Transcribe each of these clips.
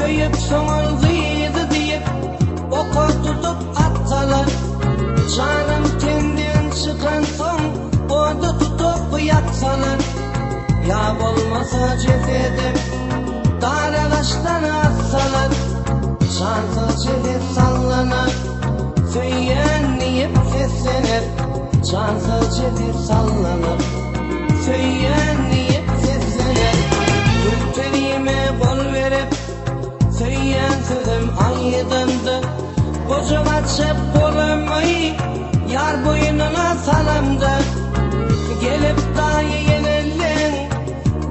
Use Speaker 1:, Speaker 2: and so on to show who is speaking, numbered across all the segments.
Speaker 1: Söyüp soğulduydu deyip oku tutup atsalar, canım kendin çıkan son odu tutup yaksalar, ya olmasa cesedim dar ağaçtan atsalar, cansız ceset sallanar, söyleyen deyip seslenir, cansız ceset sallanır, söyleyen deyip seslenir. Ürperime kol verip söyleyen sözüm aydındı, koca açıp kolumu yar boynuna salamdı. Gelip dahi yenildin,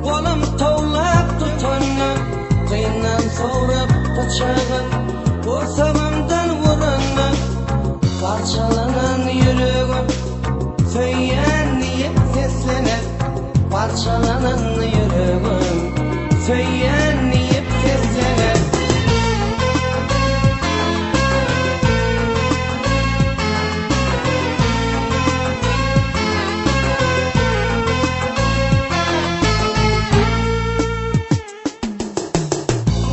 Speaker 1: kolum toğlap tutunlu, kıyından soğurup bıçağın kursağımdan vurunlu. Parçalanan yüreğim söyleyen deyip seslenir, parçalanan yüreğim söyleyen deyip seslenir.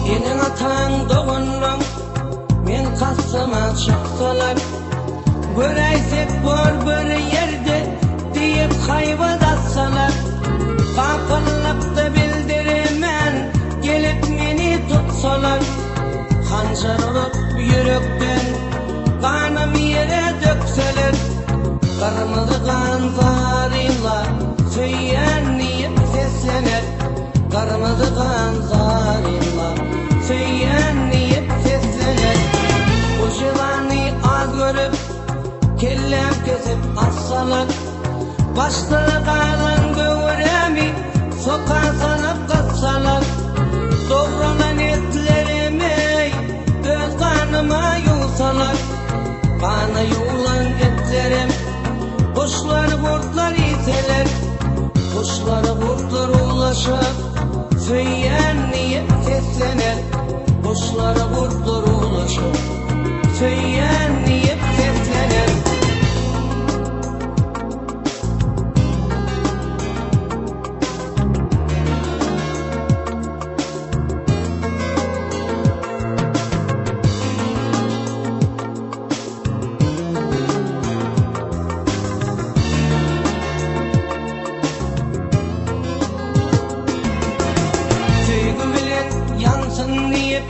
Speaker 1: Senin atan doğundum, men kasıma çıksalar, göreysek bor bir yerde deyip hayvat atsalar, kapılıp da bildirimen gelip meni tutsalar, hancar olup yürekten kanım yere dökseler, kırmızı kan zarıyla söyleyen deyip seslenir, kırmızı kan zarıyla söyleyen deyip seslenir. Bu civanı az görüp kellem kesip assalar, başları kalın göğüremi sokağa sanıp katsalar, doğranan etlerimi göz kanıma yusalar, kanı yuğulan etlerim kuşlar kurtlar iseler, kuşlar kurtlar ulaşıp söyleyen deyip seslenir, kuşlar kurtlar ulaşıp söyleyen deyip seslenir. Yansın deyip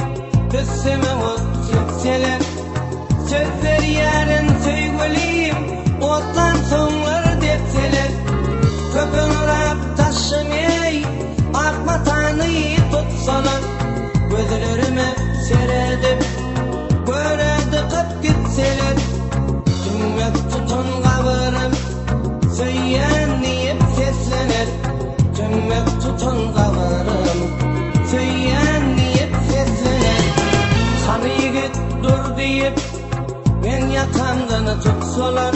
Speaker 1: üstüme ot sürtseler, sözler yarın söyleyeyim otlan sonlar depseler, köpün uğrap taşın ey akma tanıyı tutsalar, gözlerime seyredip göre dıkıp gitseler, tümmek tutun kavurum söyleyen deyip seslenir, tümmek tutun kavurum söyleyen deyip seslenir. Sarı yigit dur deyip men yakamdan tutsalar,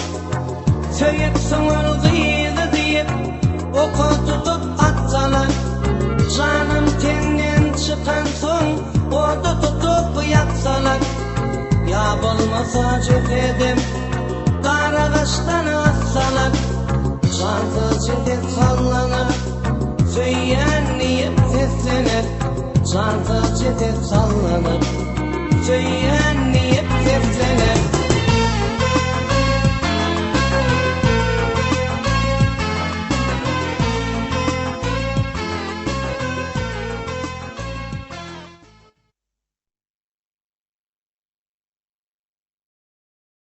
Speaker 1: söyüp soğulduydu deyip oku tutup atsalar, canım tenden çıkan son odu tutup yaksalar, ya olmasa cesedim dar ağaçtan atsalar, cansız ceset sallanır, söyleyen deyip seslenir, cansız ceset sallanır, söyleyen